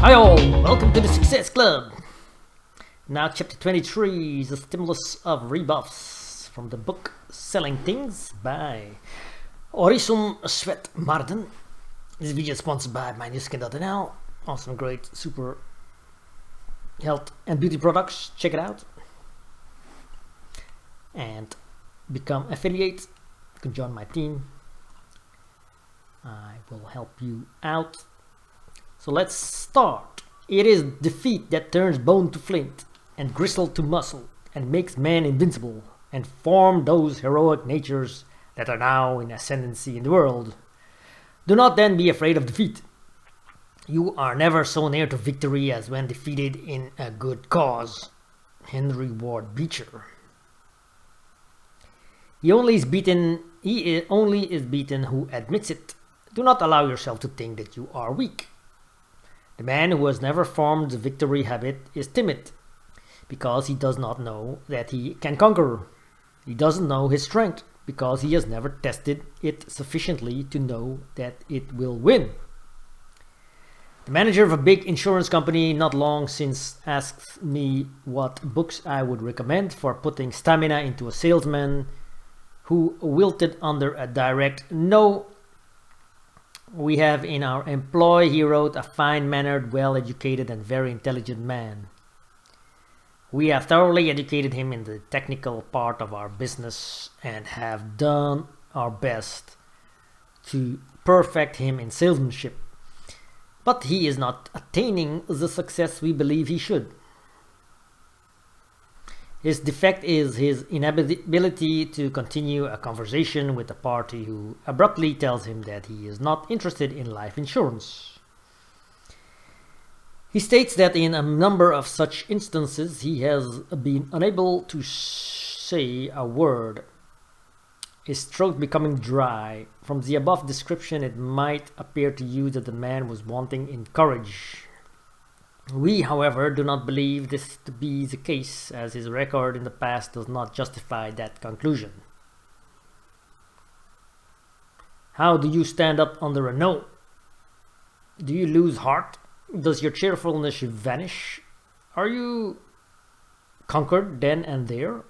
Hi all, welcome to the Success Club. Now chapter 23 is the stimulus of rebuffs from the book Selling Things by Orison Sweat Marden. This video is sponsored by mynewskin.nl. Awesome, great, super health and beauty products. Check it out. And become affiliate. You can join my team. I will help you out. So let's start. It is defeat that turns bone to flint and gristle to muscle and makes man invincible and form those heroic natures that are now in ascendancy in the world. Do not then be afraid of defeat. You are never so near to victory as when defeated in a good cause. Henry Ward Beecher. He only is beaten who admits it. Do not allow yourself to think that you are weak. The man who has never formed the victory habit is timid, because he does not know that he can conquer. He doesn't know his strength, because he has never tested it sufficiently to know that it will win. The manager of a big insurance company not long since asked me what books I would recommend for putting stamina into a salesman who wilted under a direct no. We have in our employ, he wrote, a fine-mannered, well-educated and very intelligent man. We have thoroughly educated him in the technical part of our business and have done our best to perfect him in salesmanship. But he is not attaining the success we believe he should. His defect is his inability to continue a conversation with a party who abruptly tells him that he is not interested in life insurance. He states that in a number of such instances he has been unable to say a word, his throat becoming dry. From the above description, it might appear to you that the man was wanting in courage. We, however, do not believe this to be the case, as his record in the past does not justify that conclusion. How do you stand up under a no? Do you lose heart? Does your cheerfulness vanish? Are you conquered then and there?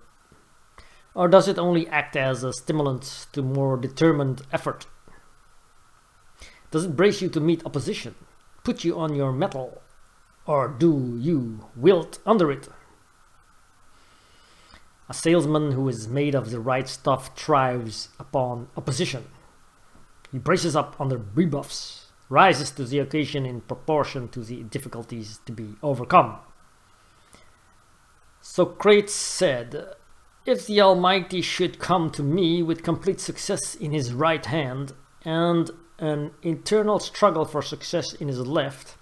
Or does it only act as a stimulant to more determined effort? Does it brace you to meet opposition, put you on your mettle? Or do you wilt under it? A salesman who is made of the right stuff thrives upon opposition. He braces up under rebuffs, rises to the occasion in proportion to the difficulties to be overcome. Socrates said, "If the Almighty should come to me with complete success in his right hand and an internal struggle for success in his left,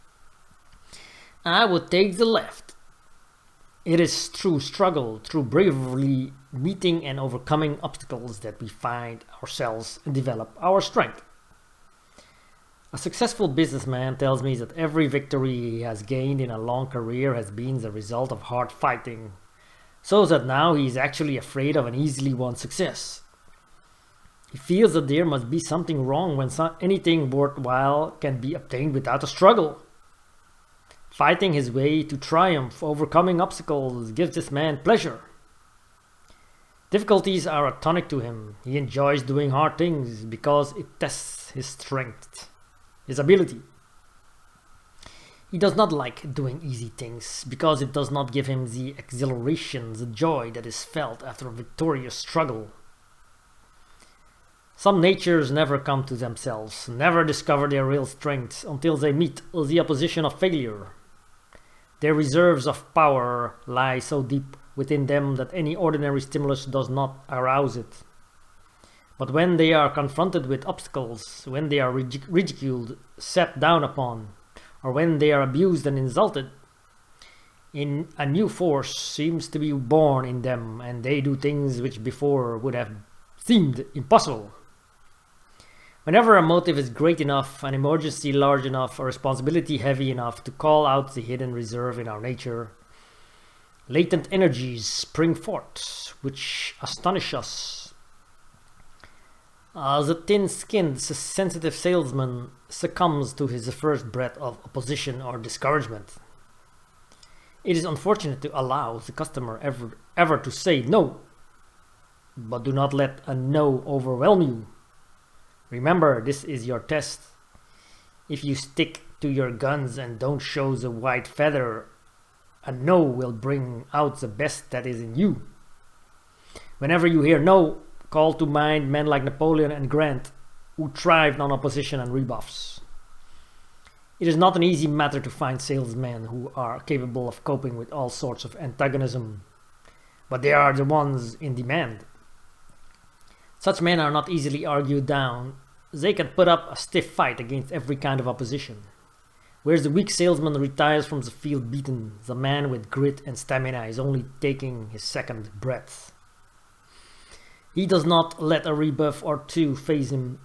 I would take the left." It is through struggle, through bravely meeting and overcoming obstacles that we find ourselves and develop our strength. A successful businessman tells me that every victory he has gained in a long career has been the result of hard fighting, so that now he is actually afraid of an easily won success. He feels that there must be something wrong when anything worthwhile can be obtained without a struggle. Fighting his way to triumph, overcoming obstacles, gives this man pleasure. Difficulties are a tonic to him. He enjoys doing hard things because it tests his strength, his ability. He does not like doing easy things because it does not give him the exhilaration, the joy that is felt after a victorious struggle. Some natures never come to themselves, never discover their real strength until they meet the opposition of failure. Their reserves of power lie so deep within them that any ordinary stimulus does not arouse it. But when they are confronted with obstacles, when they are ridiculed, set down upon, or when they are abused and insulted, a new force seems to be born in them, and they do things which before would have seemed impossible. Whenever a motive is great enough, an emergency large enough, a responsibility heavy enough to call out the hidden reserve in our nature, latent energies spring forth which astonish us. The thin-skinned, sensitive salesman succumbs to his first breath of opposition or discouragement. It is unfortunate to allow the customer ever to say no, but do not let a no overwhelm you. Remember, this is your test. If you stick to your guns and don't show the white feather, a no will bring out the best that is in you. Whenever you hear no, call to mind men like Napoleon and Grant, who thrived on opposition and rebuffs. It is not an easy matter to find salesmen who are capable of coping with all sorts of antagonism, but they are the ones in demand. Such men are not easily argued down. They can put up a stiff fight against every kind of opposition. Whereas the weak salesman retires from the field beaten, the man with grit and stamina is only taking his second breath. He does not let a rebuff or two phase him.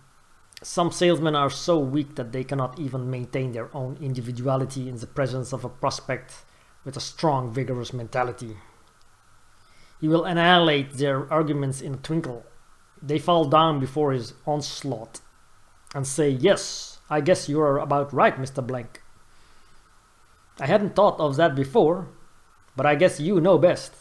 Some salesmen are so weak that they cannot even maintain their own individuality in the presence of a prospect with a strong, vigorous mentality. He will annihilate their arguments in a twinkle. They fall down before his onslaught and say, "Yes, I guess you are about right, Mr. Blank. I hadn't thought of that before, but I guess you know best."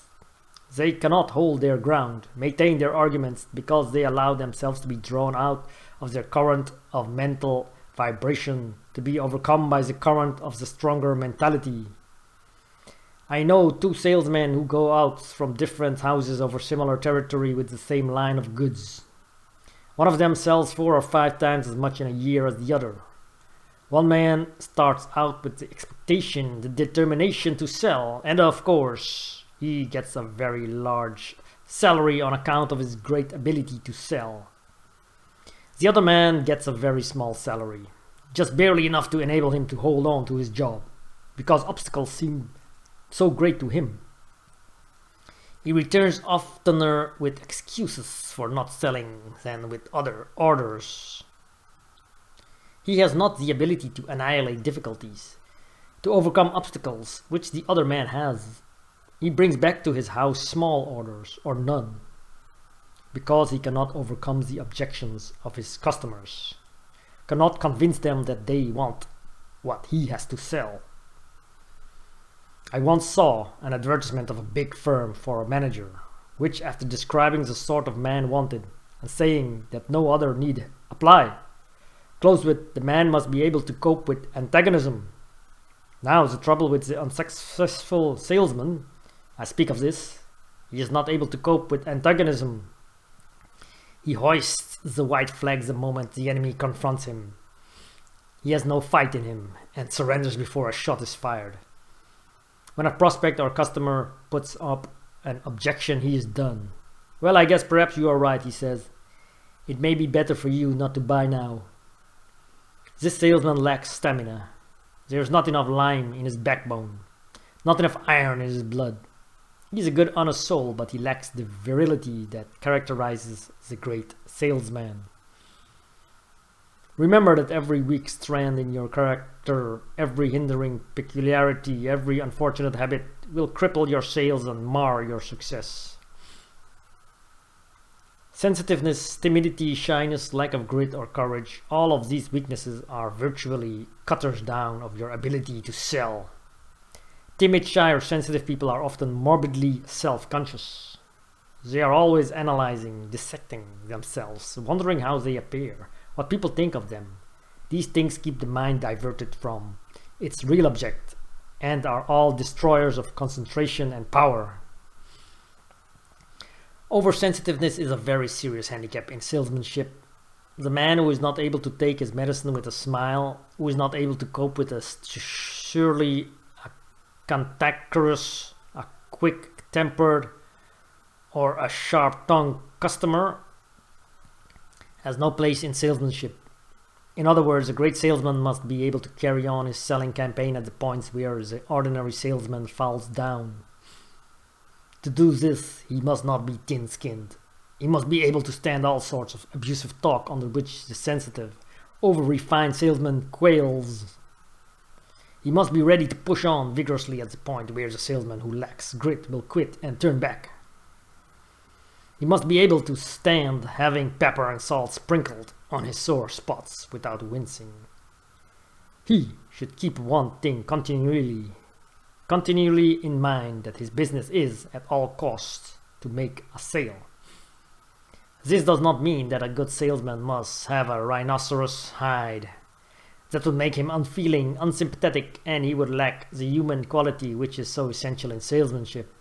They cannot hold their ground, maintain their arguments, because they allow themselves to be drawn out of their current of mental vibration, to be overcome by the current of the stronger mentality. I know two salesmen who go out from different houses over similar territory with the same line of goods. One of them sells 4 or 5 times as much in a year as the other. One man starts out with the expectation, the determination to sell, and of course, he gets a very large salary on account of his great ability to sell. The other man gets a very small salary, just barely enough to enable him to hold on to his job, because obstacles seem so great to him. He returns oftener with excuses for not selling than with other orders. He has not the ability to annihilate difficulties, to overcome obstacles, which the other man has. He brings back to his house small orders or none, because he cannot overcome the objections of his customers, cannot convince them that they want what he has to sell. I once saw an advertisement of a big firm for a manager, which, after describing the sort of man wanted and saying that no other need apply, closed with, "The man must be able to cope with antagonism." Now the trouble with the unsuccessful salesman, I speak of this, he is not able to cope with antagonism. He hoists the white flag the moment the enemy confronts him. He has no fight in him and surrenders before a shot is fired. When a prospect or customer puts up an objection, he is done. "Well, I guess perhaps you are right," he says. "It may be better for you not to buy now." This salesman lacks stamina. There is not enough lime in his backbone, not enough iron in his blood. He is a good honest soul, but he lacks the virility that characterizes the great salesman. Remember that every weak strand in your character, every hindering peculiarity, every unfortunate habit will cripple your sales and mar your success. Sensitiveness, timidity, shyness, lack of grit or courage, all of these weaknesses are virtually cutters down of your ability to sell. Timid, shy, or sensitive people are often morbidly self-conscious. They are always analyzing, dissecting themselves, wondering how they appear, what people think of them. These things keep the mind diverted from its real object and are all destroyers of concentration and power. Oversensitiveness is a very serious handicap in salesmanship. The man who is not able to take his medicine with a smile, who is not able to cope with a surely cantankerous, a quick-tempered, or a sharp-tongued customer, has no place in salesmanship. In other words, a great salesman must be able to carry on his selling campaign at the points where the ordinary salesman falls down. To do this, he must not be thin-skinned. He must be able to stand all sorts of abusive talk under which the sensitive, over-refined salesman quails. He must be ready to push on vigorously at the point where the salesman who lacks grit will quit and turn back. He He must be able to stand having pepper and salt sprinkled on his sore spots without wincing. He should keep one thing continually in mind, that his business is, at all costs, to make a sale. This does not mean that a good salesman must have a rhinoceros hide. That would make him unfeeling, unsympathetic, and he would lack the human quality which is so essential in salesmanship.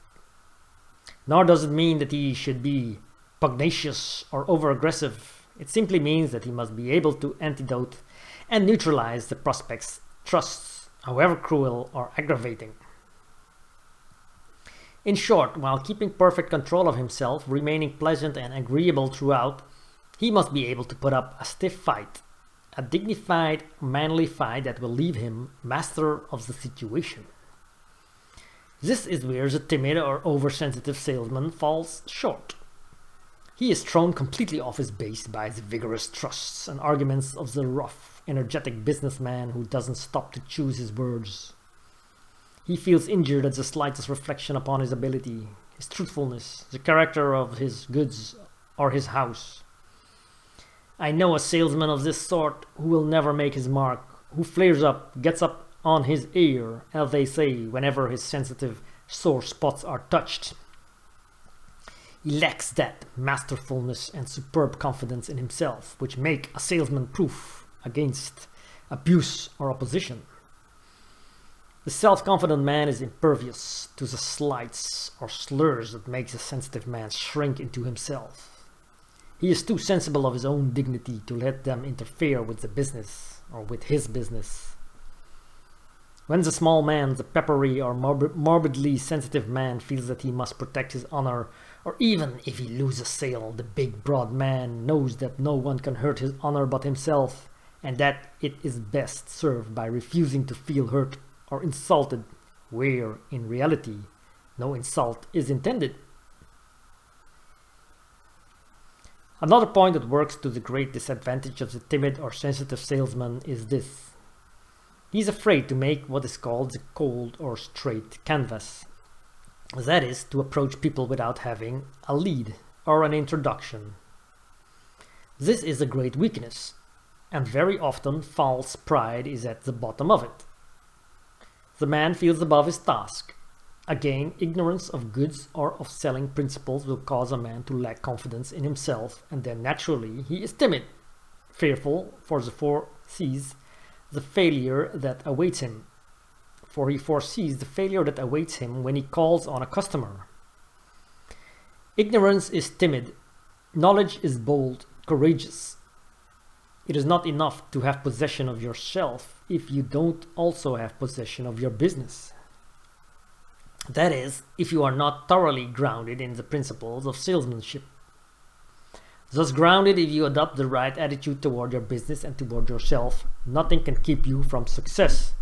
Nor does it mean that he should be pugnacious or over-aggressive. It simply means that he must be able to antidote and neutralize the prospect's trusts, however cruel or aggravating. In short, while keeping perfect control of himself, remaining pleasant and agreeable throughout, he must be able to put up a stiff fight, a dignified, manly fight that will leave him master of the situation. This is where the timid or oversensitive salesman falls short. He is thrown completely off his base by the vigorous thrusts and arguments of the rough, energetic businessman who doesn't stop to choose his words. He feels injured at the slightest reflection upon his ability, his truthfulness, the character of his goods or his house. I know a salesman of this sort who will never make his mark, who flares up, gets up on his ear, as they say, whenever his sensitive sore spots are touched. He lacks that masterfulness and superb confidence in himself which make a salesman proof against abuse or opposition. The self-confident man is impervious to the slights or slurs that makes a sensitive man shrink into himself. He is too sensible of his own dignity to let them interfere with the business or with his business. When the small man, the peppery or morbidly sensitive man, feels that he must protect his honor, or even if he loses a sale, the big broad man knows that no one can hurt his honor but himself, and that it is best served by refusing to feel hurt or insulted, where in reality no insult is intended. Another point that works to the great disadvantage of the timid or sensitive salesman is this. He is afraid to make what is called the cold or straight canvas. That is, to approach people without having a lead or an introduction. This is a great weakness, and very often false pride is at the bottom of it. The man feels above his task. Again, ignorance of goods or of selling principles will cause a man to lack confidence in himself, and then naturally he is timid, fearful, for he foresees the failure that awaits him. When he calls on a customer. Ignorance is timid. Knowledge is bold, courageous. It is not enough to have possession of yourself if you don't also have possession of your business. That is, if you are not thoroughly grounded in the principles of salesmanship. Thus grounded, if you adopt the right attitude toward your business and toward yourself, nothing can keep you from success.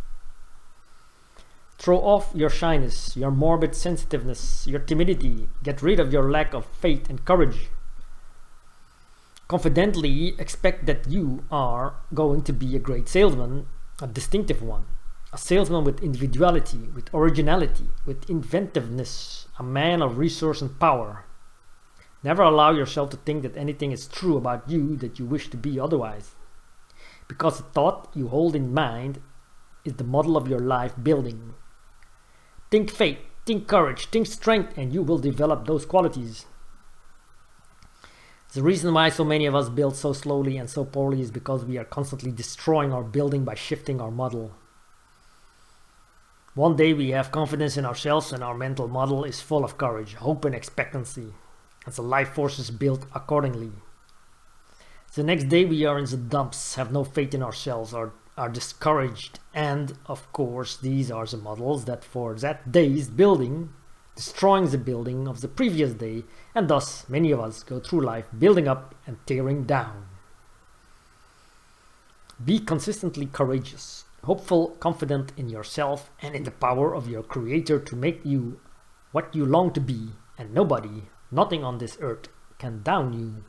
Throw off your shyness, your morbid sensitiveness, your timidity. Get rid of your lack of faith and courage. Confidently expect that you are going to be a great salesman, a distinctive one. A salesman with individuality, with originality, with inventiveness, a man of resource and power. Never allow yourself to think that anything is true about you that you wish to be otherwise. Because the thought you hold in mind is the model of your life building. Think faith, think courage, think strength, and you will develop those qualities. The reason why so many of us build so slowly and so poorly is because we are constantly destroying our building by shifting our model. One day we have confidence in ourselves and our mental model is full of courage, hope and expectancy, as the life force is built accordingly. The next day we are in the dumps, have no faith in ourselves, are discouraged, and of course these are the models that for that day's building, destroying the building of the previous day, and thus many of us go through life building up and tearing down. Be consistently courageous, hopeful, confident in yourself and in the power of your Creator to make you what you long to be, and nobody, nothing on this earth can down you.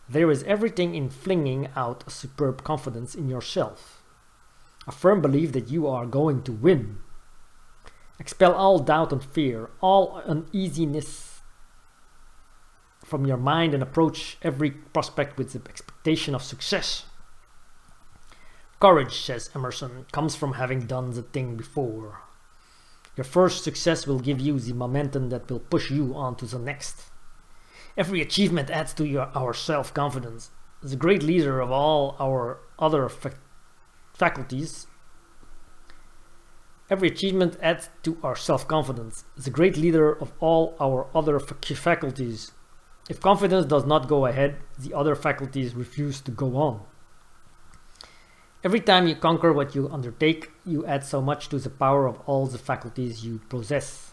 There is everything in flinging out a superb confidence in yourself, a firm belief that you are going to win. Expel all doubt and fear, all uneasiness, from your mind and approach every prospect with the expectation of success. Courage, says Emerson, comes from having done the thing before. Your first success will give you the momentum that will push you on to the next. Every achievement adds to our self-confidence. The great leader of all our other faculties. Every achievement adds to our self-confidence. The great leader of all our other faculties. If confidence does not go ahead, the other faculties refuse to go on. Every time you conquer what you undertake, you add so much to the power of all the faculties you possess.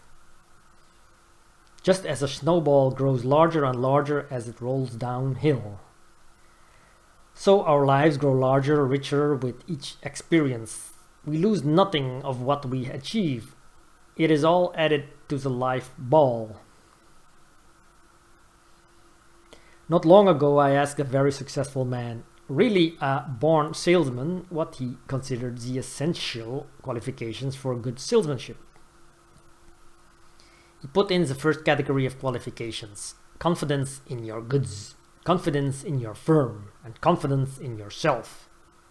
Just as a snowball grows larger and larger as it rolls downhill, so our lives grow larger, richer with each experience. We lose nothing of what we achieve. It is all added to the life ball. Not long ago, I asked a very successful man, really a born salesman, what he considered the essential qualifications for good salesmanship. He put in the first category of qualifications: confidence in your goods, confidence in your firm, and confidence in yourself,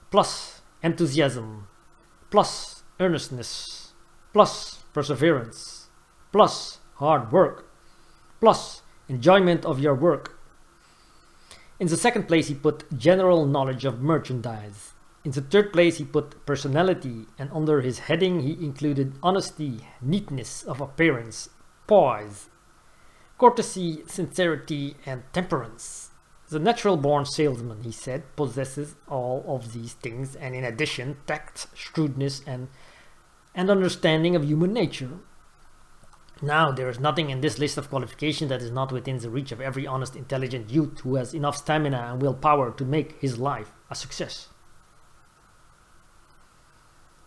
plus enthusiasm, plus earnestness, plus perseverance, plus hard work, plus enjoyment of your work. In the second place, he put general knowledge of merchandise. In the third place, he put personality, and under his heading he included honesty, neatness of appearance, poise, courtesy, sincerity, and temperance. The natural-born salesman, he said, possesses all of these things, and in addition, tact, shrewdness, and understanding of human nature. Now, there is nothing in this list of qualifications that is not within the reach of every honest, intelligent youth who has enough stamina and willpower to make his life a success.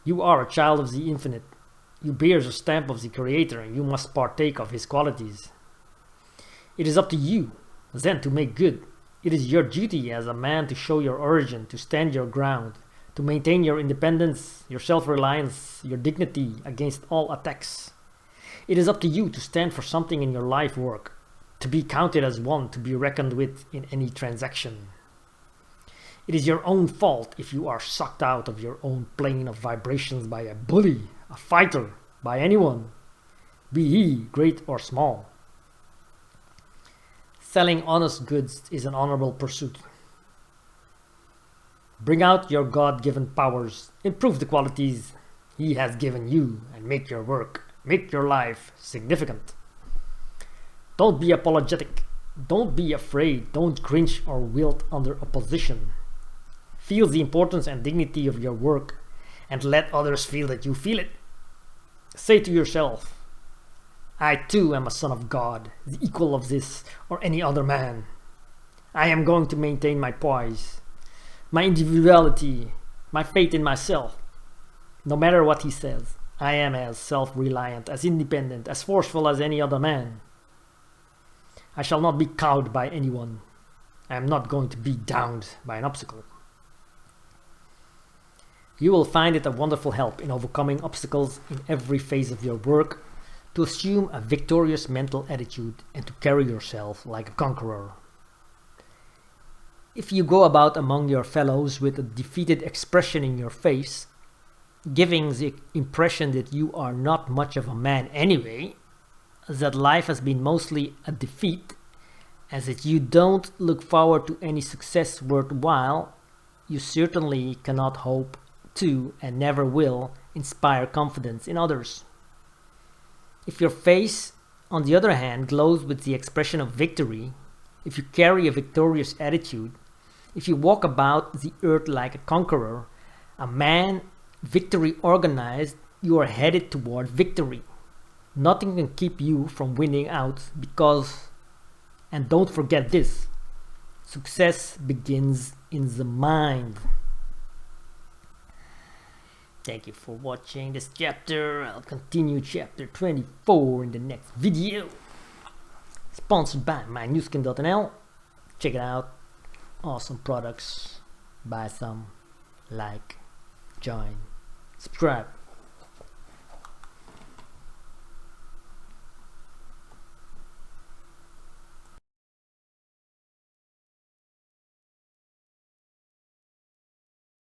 You are a child of the infinite. You bear the stamp of the Creator, and you must partake of his qualities. It is up to you, then, to make good. It is your duty as a man to show your origin, to stand your ground, to maintain your independence, your self-reliance, your dignity against all attacks. It is up to you to stand for something in your life work, to be counted as one to be reckoned with in any transaction. It is your own fault if you are sucked out of your own plane of vibrations by a bully, a fighter, by anyone, be he great or small. Selling honest goods is an honorable pursuit. Bring out your God-given powers, improve the qualities he has given you, and make your work, make your life significant. Don't be apologetic. Don't be afraid. Don't cringe or wilt under opposition. Feel the importance and dignity of your work, and let others feel that you feel it. Say to yourself, I too am a son of God, the equal of this or any other man. I am going to maintain my poise, my individuality, my faith in myself. No matter what he says, I am as self-reliant, as independent, as forceful as any other man. I shall not be cowed by anyone. I am not going to be downed by an obstacle. You will find it a wonderful help in overcoming obstacles in every phase of your work to assume a victorious mental attitude and to carry yourself like a conqueror. If you go about among your fellows with a defeated expression in your face, giving the impression that you are not much of a man anyway, that life has been mostly a defeat, as that you don't look forward to any success worthwhile, you certainly cannot hope to, and never will, inspire confidence in others. If your face, on the other hand, glows with the expression of victory, if you carry a victorious attitude, if you walk about the earth like a conqueror, a man victory organized, you are headed toward victory. Nothing can keep you from winning out because, and don't forget this, success begins in the mind. Thank you for watching this chapter. I'll continue chapter 24 in the next video. Sponsored by mynewskin.nl. Check it out. Awesome products. Buy some. Like. Join. Subscribe.